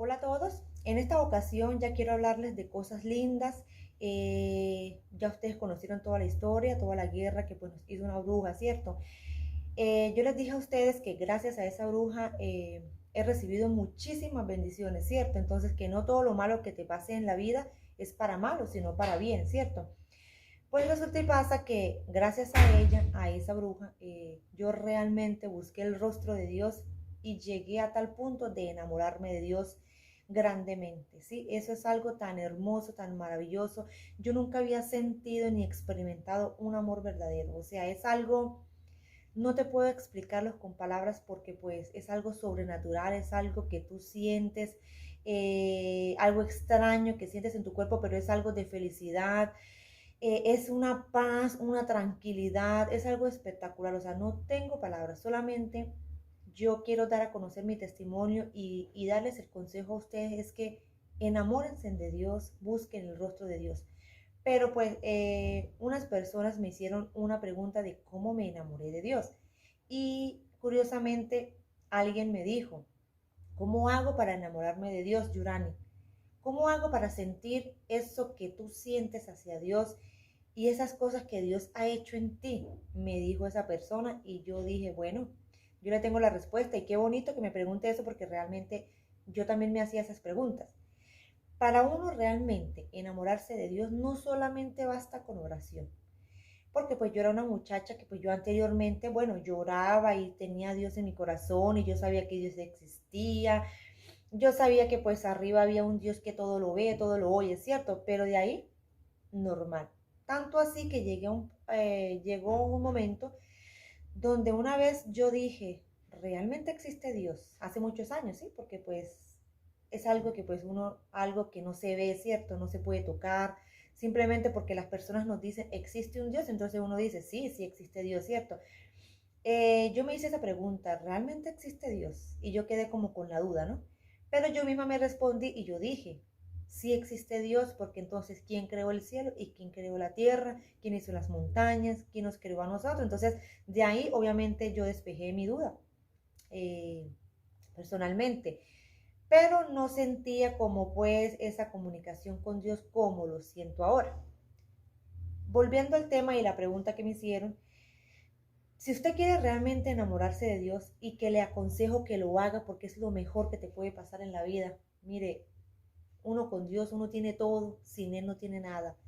Hola a todos. En esta ocasión ya quiero hablarles de cosas lindas. Ya ustedes conocieron toda la historia, toda la guerra que pues nos hizo una bruja, ¿cierto? Yo les dije a ustedes que gracias a esa bruja he recibido muchísimas bendiciones, ¿cierto? Entonces que no todo lo malo que te pase en la vida es para malo, sino para bien, ¿cierto? Pues resulta y pasa que gracias a ella, a esa bruja, yo realmente busqué el rostro de Dios y llegué a tal punto de enamorarme de Dios grandemente, ¿sí? Eso es algo tan hermoso, tan maravilloso. Yo nunca había sentido ni experimentado un amor verdadero, o sea, es algo, no te puedo explicarlo con palabras porque pues es algo sobrenatural, es algo que tú sientes, algo extraño que sientes en tu cuerpo, pero es algo de felicidad, es una paz, una tranquilidad, es algo espectacular, o sea, no tengo palabras, solamente yo quiero dar a conocer mi testimonio y darles el consejo a ustedes es que enamórense de Dios, busquen el rostro de Dios. Pero pues unas personas me hicieron una pregunta de cómo me enamoré de Dios. Y curiosamente alguien me dijo, ¿cómo hago para enamorarme de Dios, Yurani? ¿Cómo hago para sentir eso que tú sientes hacia Dios y esas cosas que Dios ha hecho en ti? Me dijo esa persona y yo dije, bueno, yo le tengo la respuesta y qué bonito que me pregunte eso porque realmente yo también me hacía esas preguntas. Para uno realmente enamorarse de Dios no solamente basta con oración, porque pues yo era una muchacha que pues yo anteriormente, bueno, lloraba y tenía a Dios en mi corazón y yo sabía que Dios existía, yo sabía que pues arriba había un Dios que todo lo ve, todo lo oye, ¿cierto? Pero de ahí, normal. Tanto así que llegó un momento donde una vez yo dije, ¿realmente existe Dios? Hace muchos años, ¿sí? Porque pues es algo que pues algo que no se ve, ¿cierto? No se puede tocar, simplemente porque las personas nos dicen, ¿existe un Dios? Entonces uno dice, sí, sí existe Dios, ¿cierto? Yo me hice esa pregunta, ¿realmente existe Dios? Y yo quedé como con la duda, ¿no? Pero yo misma me respondí y yo dije, sí existe Dios, porque entonces, ¿quién creó el cielo y quién creó la tierra? ¿Quién hizo las montañas? ¿Quién nos creó a nosotros? Entonces, de ahí, obviamente, yo despejé mi duda eh, personalmente, pero no sentía como pues esa comunicación con Dios como lo siento ahora. Volviendo al tema y la pregunta que me hicieron, si usted quiere realmente enamorarse de Dios y que le aconsejo que lo haga porque es lo mejor que te puede pasar en la vida, mire, uno con Dios, uno tiene todo, sin Él no tiene nada.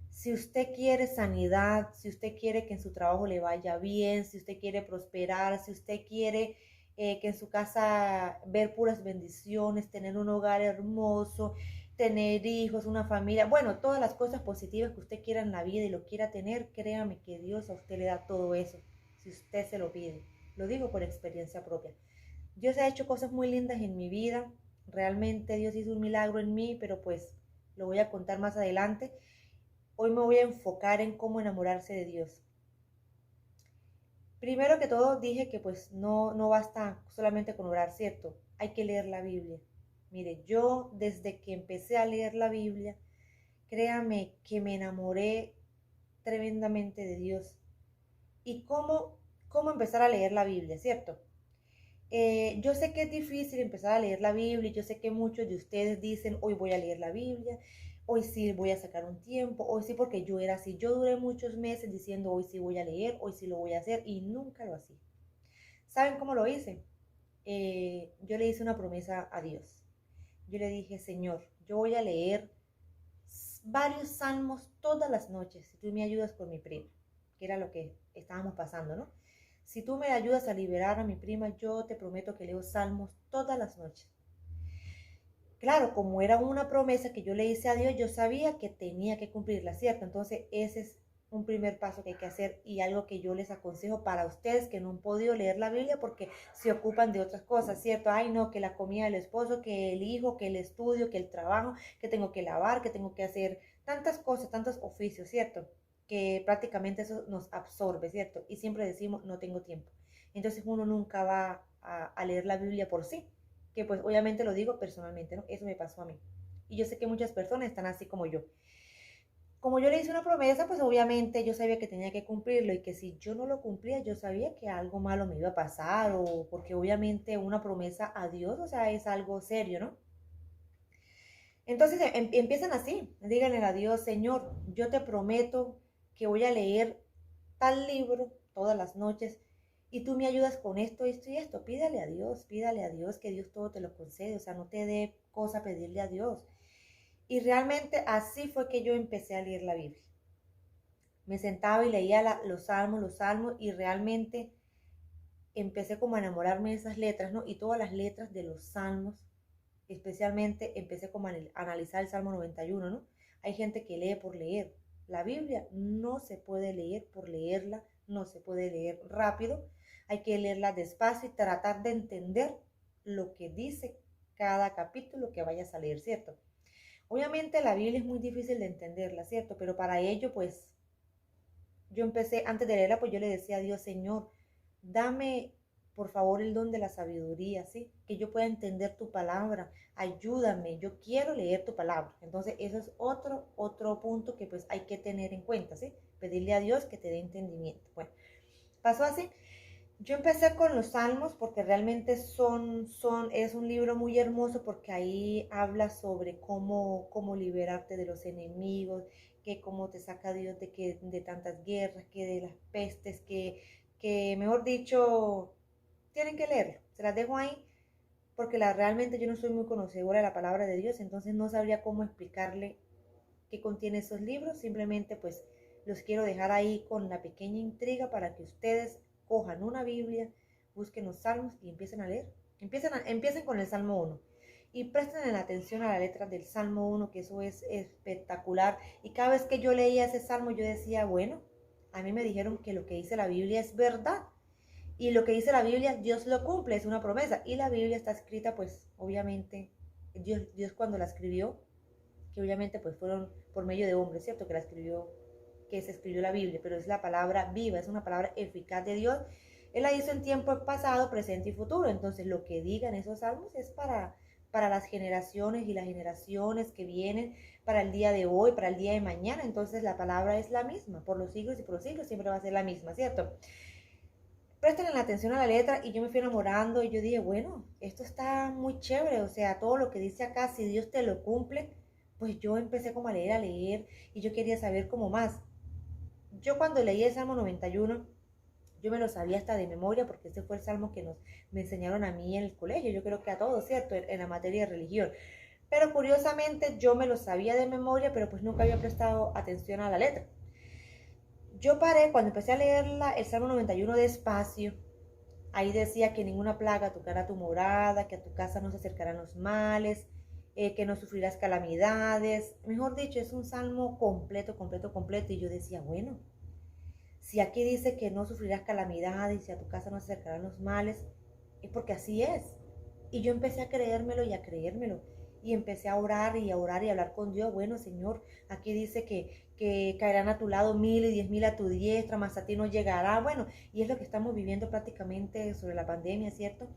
Si usted quiere sanidad, si usted quiere que en su trabajo le vaya bien, si usted quiere prosperar, si usted quiere que en su casa ver puras bendiciones, tener un hogar hermoso, tener hijos, una familia, bueno, todas las cosas positivas que usted quiera en la vida y lo quiera tener, créame que Dios a usted le da todo eso, si usted se lo pide. Lo digo por experiencia propia. Dios ha hecho cosas muy lindas en mi vida, realmente Dios hizo un milagro en mí, pero pues lo voy a contar más adelante. Hoy me voy a enfocar en cómo enamorarse de Dios. Primero que todo dije que pues no basta solamente con orar, ¿cierto? Hay que leer la Biblia. Mire, yo desde que empecé a leer la Biblia, créame que me enamoré tremendamente de Dios. ¿Y cómo empezar a leer la Biblia, cierto? Yo sé que es difícil empezar a leer la Biblia, yo sé que muchos de ustedes dicen, hoy voy a leer la Biblia, hoy sí voy a sacar un tiempo, hoy sí porque yo era así, yo duré muchos meses diciendo, hoy sí voy a leer, hoy sí lo voy a hacer y nunca lo hacía. ¿Saben cómo lo hice? Yo le hice una promesa a Dios. Yo le dije, Señor, yo voy a leer varios salmos todas las noches si tú me ayudas con mi prima, que era lo que estábamos pasando, ¿no? Si tú me ayudas a liberar a mi prima, yo te prometo que leo salmos todas las noches. Claro, como era una promesa que yo le hice a Dios, yo sabía que tenía que cumplirla, ¿cierto? Entonces, ese es un primer paso que hay que hacer y algo que yo les aconsejo para ustedes que no han podido leer la Biblia porque se ocupan de otras cosas, ¿cierto? Ay, no, que la comida del esposo, que el hijo, que el estudio, que el trabajo, que tengo que lavar, que tengo que hacer tantas cosas, tantos oficios, ¿cierto? Que prácticamente eso nos absorbe, ¿cierto? Y siempre decimos, no tengo tiempo. Entonces uno nunca va a leer la Biblia por sí, que pues obviamente lo digo personalmente, ¿no? Eso me pasó a mí. Y yo sé que muchas personas están así como yo. Como yo le hice una promesa, pues obviamente yo sabía que tenía que cumplirlo y que si yo no lo cumplía, yo sabía que algo malo me iba a pasar o porque obviamente una promesa a Dios, o sea, es algo serio, ¿no? Entonces empiezan así, díganle a Dios, Señor, yo te prometo que voy a leer tal libro todas las noches y tú me ayudas con esto, esto y esto. Pídale a Dios que Dios todo te lo concede, o sea, no te dé cosa pedirle a Dios. Y realmente así fue que yo empecé a leer la Biblia. Me sentaba y leía los salmos y realmente empecé como a enamorarme de esas letras, ¿no? Y todas las letras de los salmos, especialmente empecé como a analizar el Salmo 91, ¿no? Hay gente que lee por leer. La Biblia no se puede leer por leerla, no se puede leer rápido, hay que leerla despacio y tratar de entender lo que dice cada capítulo que vayas a leer, ¿cierto? Obviamente la Biblia es muy difícil de entenderla, ¿cierto? Pero para ello, pues yo empecé, antes de leerla, pues yo le decía a Dios, Señor, dame por favor el don de la sabiduría, ¿sí? Que yo pueda entender tu palabra, ayúdame, yo quiero leer tu palabra. Entonces, eso es otro punto que pues hay que tener en cuenta, ¿sí? Pedirle a Dios que te dé entendimiento. Bueno, pasó así. Yo empecé con los salmos porque realmente es un libro muy hermoso porque ahí habla sobre cómo liberarte de los enemigos, que cómo te saca Dios de tantas guerras, que de las pestes, que mejor dicho, tienen que leerlo. Se las dejo ahí porque realmente yo no soy muy conocedora de la palabra de Dios, entonces no sabría cómo explicarle qué contiene esos libros. Simplemente pues los quiero dejar ahí con la pequeña intriga para que ustedes cojan una Biblia, busquen los salmos y empiecen a leer. Empiecen con el Salmo 1 y presten atención a la letra del Salmo 1, que eso es espectacular. Y cada vez que yo leía ese salmo, yo decía, bueno, a mí me dijeron que lo que dice la Biblia es verdad. Y lo que dice la Biblia, Dios lo cumple, es una promesa. Y la Biblia está escrita, pues, obviamente, Dios cuando la escribió, que obviamente pues fueron por medio de hombres, ¿cierto? Que se escribió la Biblia, pero es la palabra viva, es una palabra eficaz de Dios. Él la hizo en tiempo pasado, presente y futuro. Entonces lo que digan esos salmos es para las generaciones y las generaciones que vienen, para el día de hoy, para el día de mañana. Entonces la palabra es la misma, por los siglos y por los siglos siempre va a ser la misma, ¿cierto? Presten la atención a la letra y yo me fui enamorando y yo dije, bueno, esto está muy chévere, o sea, todo lo que dice acá, si Dios te lo cumple, pues yo empecé como a leer y yo quería saber como más. Yo cuando leí el Salmo 91, yo me lo sabía hasta de memoria porque ese fue el salmo que me enseñaron a mí en el colegio, yo creo que a todos, ¿cierto? En la materia de religión. Pero curiosamente yo me lo sabía de memoria, pero pues nunca había prestado atención a la letra. Yo paré cuando empecé a leer el Salmo 91 despacio. Ahí decía que ninguna plaga tocará tu morada, que a tu casa no se acercarán los males, que no sufrirás calamidades. Mejor dicho, es un salmo completo, completo, completo. Y yo decía, bueno, si aquí dice que no sufrirás calamidades y a tu casa no se acercarán los males, es porque así es. Y yo empecé a creérmelo y a creérmelo. Y empecé a orar y a orar y a hablar con Dios. Bueno, Señor, aquí dice que caerán a tu lado 1000 y 10.000 a tu diestra, más a ti no llegará. Bueno, y es lo que estamos viviendo prácticamente sobre la pandemia, ¿cierto?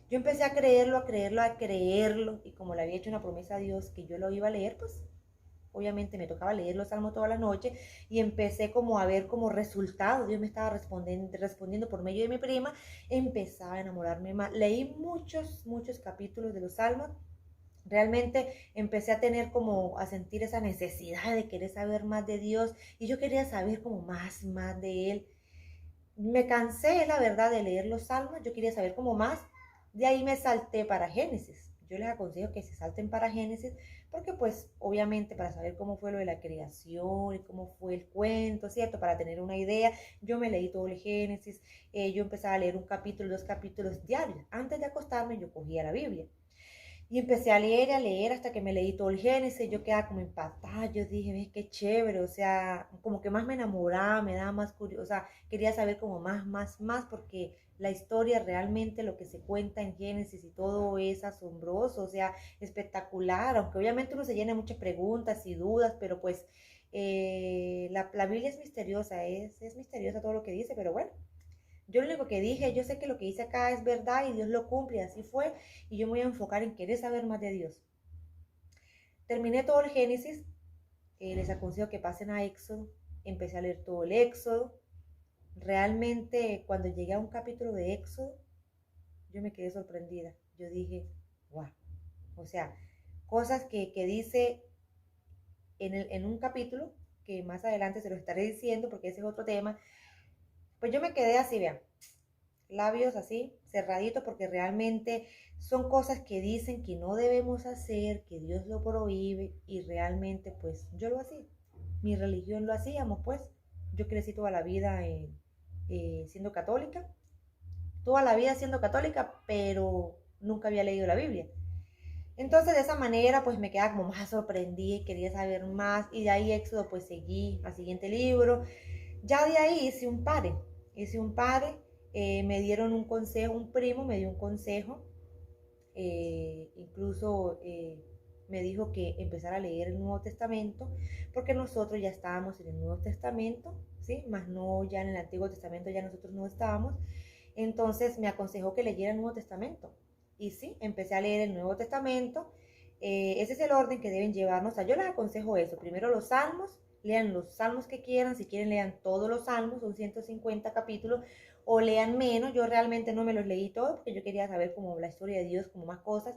Yo empecé a creerlo, a creerlo, a creerlo. Y como le había hecho una promesa a Dios que yo lo iba a leer, pues obviamente me tocaba leer los salmos toda la noche y empecé como a ver como resultado, Dios me estaba respondiendo por medio de mi prima, empezaba a enamorarme más, leí muchos capítulos de los salmos, realmente empecé a tener como a sentir esa necesidad de querer saber más de Dios y yo quería saber como más de Él. Me cansé, la verdad, de leer los salmos, yo quería saber como más, de ahí me salté para Génesis. Yo les aconsejo que se salten para Génesis, porque pues obviamente para saber cómo fue lo de la creación y cómo fue el cuento, ¿cierto? Para tener una idea, yo me leí todo el Génesis, yo empezaba a leer un capítulo, 2 capítulos diarios. Antes de acostarme yo cogía la Biblia. Y empecé a leer hasta que me leí todo el Génesis, yo quedaba como impactada, yo dije, ves qué chévere, o sea, como que más me enamoraba, me daba más curiosidad, o sea, quería saber como más, porque la historia realmente, lo que se cuenta en Génesis y todo es asombroso, o sea, espectacular, aunque obviamente uno se llena de muchas preguntas y dudas, pero pues la Biblia es misteriosa, es misteriosa todo lo que dice, pero bueno. Yo lo único que dije, yo sé que lo que dice acá es verdad y Dios lo cumple, y así fue, y yo me voy a enfocar en querer saber más de Dios. Terminé todo el Génesis, les aconsejo que pasen a Éxodo, empecé a leer todo el Éxodo. Realmente cuando llegué a un capítulo de Éxodo, yo me quedé sorprendida. Yo dije, wow, o sea, cosas que dice en un capítulo, que más adelante se lo estaré diciendo porque ese es otro tema. Pues yo me quedé así, vean, labios así, cerraditos, porque realmente son cosas que dicen que no debemos hacer, que Dios lo prohíbe, y realmente pues yo lo hacía. Mi religión lo hacíamos, pues. Yo crecí toda la vida siendo católica, toda la vida siendo católica, pero nunca había leído la Biblia. Entonces de esa manera pues me quedaba como más sorprendida y quería saber más, y de ahí Éxodo pues seguí al siguiente libro. Ya de ahí hice un pare, me dieron un consejo, un primo me dio un consejo, incluso me dijo que empezara a leer el Nuevo Testamento, porque nosotros ya estábamos en el Nuevo Testamento, ¿sí? Más no ya en el Antiguo Testamento, ya nosotros no estábamos. Entonces me aconsejó que leyera el Nuevo Testamento. Y sí, empecé a leer el Nuevo Testamento. Ese es el orden que deben llevarnos. O sea, yo les aconsejo eso. Primero los salmos, lean los salmos que quieran. Si quieren, lean todos los salmos, son 150 capítulos, o lean menos. Yo realmente no me los leí todos porque yo quería saber como la historia de Dios, como más cosas.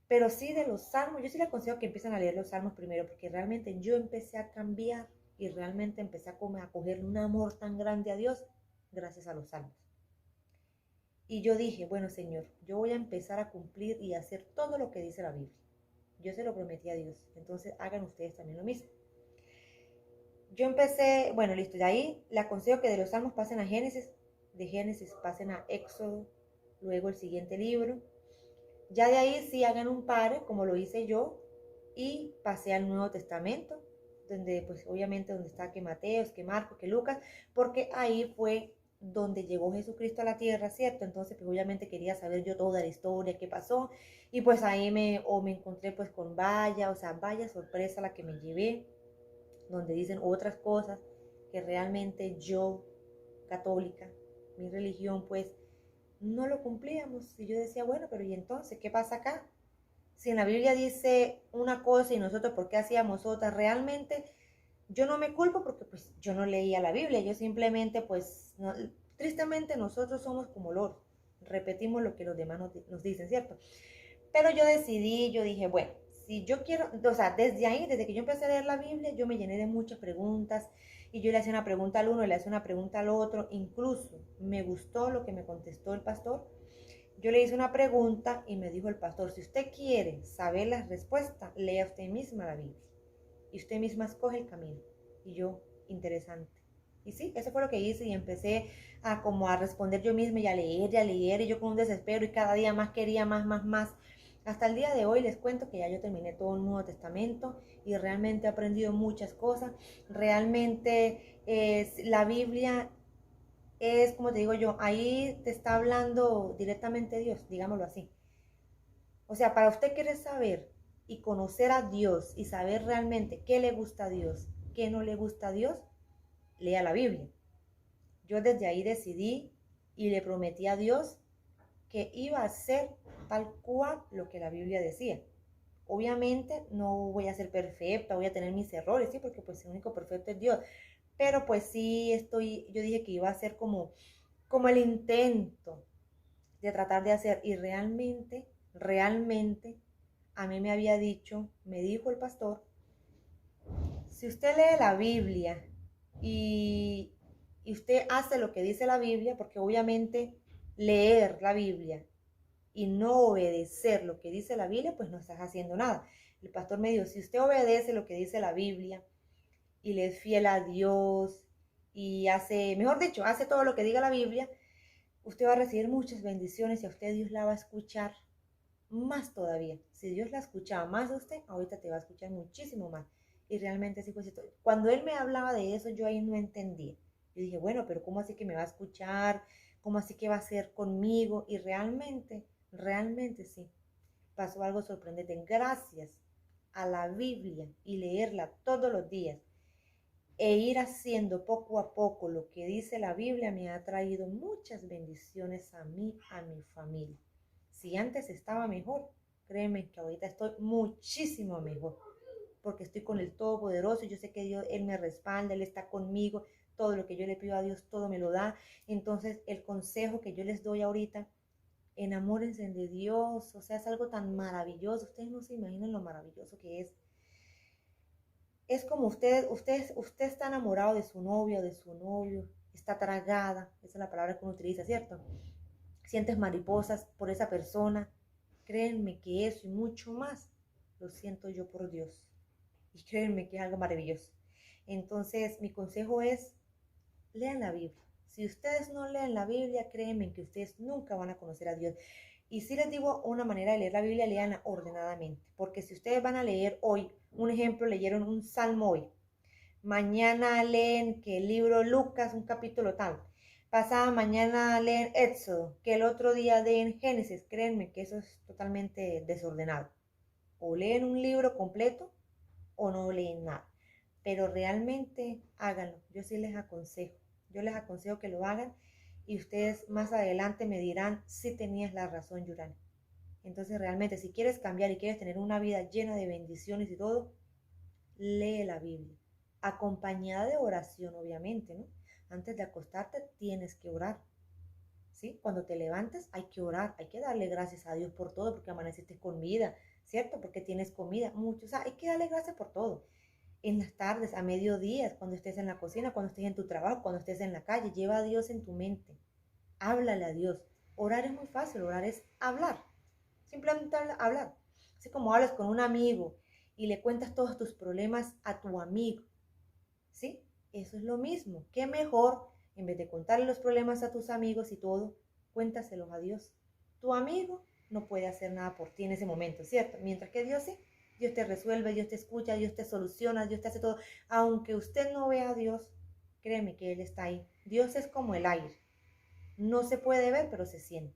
Pero sí de los salmos, yo sí les aconsejo que empiecen a leer los salmos primero, porque realmente yo empecé a cambiar y realmente empecé a coger un amor tan grande a Dios gracias a los salmos. Y yo dije, bueno, Señor, yo voy a empezar a cumplir y a hacer todo lo que dice la Biblia. Yo se lo prometí a Dios, entonces hagan ustedes también lo mismo. Yo empecé, bueno, listo, de ahí le aconsejo que de los salmos pasen a Génesis, de Génesis pasen a Éxodo, luego el siguiente libro. Ya de ahí sí hagan un par, como lo hice yo, y pasé al Nuevo Testamento, donde pues obviamente donde está que Mateos, que Marcos, que Lucas, porque ahí fue donde llegó Jesucristo a la tierra, ¿cierto? Entonces pues obviamente quería saber yo toda la historia, qué pasó, y pues ahí me encontré pues con vaya, o sea, vaya sorpresa la que me llevé, donde dicen otras cosas que realmente yo, católica, mi religión pues no lo cumplíamos. Y yo decía, bueno, pero ¿y entonces qué pasa acá? Si en la Biblia dice una cosa y nosotros, ¿por qué hacíamos otra? Realmente yo no me culpo porque pues yo no leía la Biblia, yo simplemente pues, no, tristemente nosotros somos como loros, repetimos lo que los demás nos dicen, ¿cierto? Pero yo decidí, yo dije, bueno, si yo quiero, o sea, desde ahí, desde que yo empecé a leer la Biblia, yo me llené de muchas preguntas, y yo le hacía una pregunta al uno, y le hacía una pregunta al otro, incluso me gustó lo que me contestó el pastor. Yo le hice una pregunta y me dijo el pastor, si usted quiere saber la respuesta, lea usted misma la Biblia y usted misma escoge el camino. Y yo, interesante. Y sí, eso fue lo que hice, y empecé a como a responder yo misma y a leer, y yo con un desespero, y cada día más quería más, más, más. Hasta el día de hoy les cuento que ya yo terminé todo el Nuevo Testamento y realmente he aprendido muchas cosas. Realmente la Biblia es, como te digo yo, ahí te está hablando directamente Dios, digámoslo así. O sea, para usted querer saber y conocer a Dios y saber realmente qué le gusta a Dios, qué no le gusta a Dios, lea la Biblia. Yo desde ahí decidí y le prometí a Dios que iba a hacer tal cual lo que la Biblia decía. Obviamente no voy a ser perfecta, voy a tener mis errores, sí, porque pues el único perfecto es Dios. Pero pues sí yo dije que iba a ser como el intento de tratar de hacer, y realmente, a mí me había dicho, me dijo el pastor, si usted lee la Biblia y, y usted hace lo que dice la Biblia, porque obviamente leer la Biblia y no obedecer lo que dice la Biblia, pues no estás haciendo nada. El pastor me dijo, si usted obedece lo que dice la Biblia y le es fiel a Dios y hace, mejor dicho, hace todo lo que diga la Biblia, usted va a recibir muchas bendiciones y a usted Dios la va a escuchar más todavía. Si Dios la escuchaba más a usted, ahorita te va a escuchar muchísimo más. Y realmente sí fue cierto. Cuando él me hablaba de eso, yo ahí no entendía. Yo dije, bueno, pero ¿cómo así que me va a escuchar? ¿Cómo así que va a ser conmigo? Y realmente sí, pasó algo sorprendente. Gracias a la Biblia y leerla todos los días e ir haciendo poco a poco lo que dice la Biblia, me ha traído muchas bendiciones a mí, a mi familia. Si antes estaba mejor, créeme que ahorita estoy muchísimo mejor, porque estoy con el Todopoderoso, y yo sé que Dios, Él me respalda, Él está conmigo, todo lo que yo le pido a Dios, todo me lo da. Entonces, el consejo que yo les doy ahorita, enamórense de Dios, o sea, es algo tan maravilloso, ustedes no se imaginan lo maravilloso que es. Es como usted está enamorado de su novia o de su novio, está tragada, esa es la palabra que uno utiliza, ¿cierto? Sientes mariposas por esa persona, créanme que eso y mucho más lo siento yo por Dios. Y créanme que es algo maravilloso. Entonces, mi consejo es, lean la Biblia. Si ustedes no leen la Biblia, créanme que ustedes nunca van a conocer a Dios. Y si les digo una manera de leer la Biblia, leanla ordenadamente. Porque si ustedes van a leer hoy, un ejemplo, leyeron un salmo hoy, mañana leen que el libro Lucas, un capítulo tal, pasada mañana leen Éxodo, que el otro día leen Génesis, créanme que eso es totalmente desordenado. O leen un libro completo o no leen nada. Pero realmente háganlo, yo les aconsejo que lo hagan y ustedes más adelante me dirán si tenías la razón, Yurani. Entonces realmente si quieres cambiar y quieres tener una vida llena de bendiciones y todo, lee la Biblia, acompañada de oración, obviamente, ¿no? Antes de acostarte tienes que orar, ¿sí? Cuando te levantes hay que orar, hay que darle gracias a Dios por todo, porque amaneciste con vida, ¿cierto? Porque tienes comida, mucho, o sea, hay que darle gracias por todo. En las tardes, a mediodía, cuando estés en la cocina, cuando estés en tu trabajo, cuando estés en la calle, lleva a Dios en tu mente, háblale a Dios. Orar es muy fácil, orar es hablar, simplemente hablar. Así como hablas con un amigo y le cuentas todos tus problemas a tu amigo, ¿sí? Eso es lo mismo. ¿Qué mejor, en vez de contarle los problemas a tus amigos y todo, cuéntaselos a Dios? Tu amigo no puede hacer nada por ti en ese momento, ¿cierto? Mientras que Dios sí. Dios te resuelve, Dios te escucha, Dios te soluciona, Dios te hace todo. Aunque usted no vea a Dios, créeme que Él está ahí. Dios es como el aire. No se puede ver, pero se siente.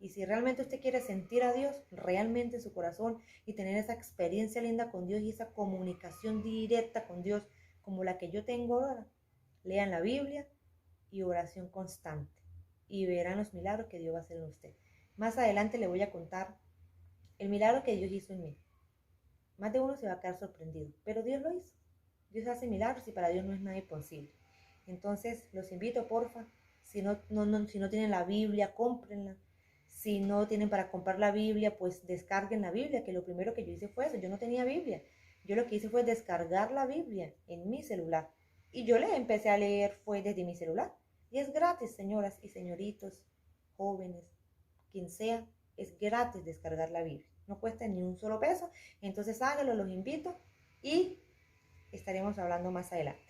Y si realmente usted quiere sentir a Dios realmente en su corazón y tener esa experiencia linda con Dios y esa comunicación directa con Dios como la que yo tengo ahora, lean la Biblia y oración constante y verán los milagros que Dios va a hacer en usted. Más adelante le voy a contar el milagro que Dios hizo en mí. Más de uno se va a quedar sorprendido, pero Dios lo hizo. Dios hace milagros y para Dios no es nada imposible. Entonces, los invito, porfa, si no tienen la Biblia, cómprenla. Si no tienen para comprar la Biblia, pues descarguen la Biblia, que lo primero que yo hice fue eso. Yo no tenía Biblia. Yo lo que hice fue descargar la Biblia en mi celular. Y yo le empecé a leer fue desde mi celular. Y es gratis, señoras y señoritos, jóvenes, quien sea, es gratis descargar la Biblia. No cuesta ni un solo peso. Entonces háganlo, los invito y estaremos hablando más adelante.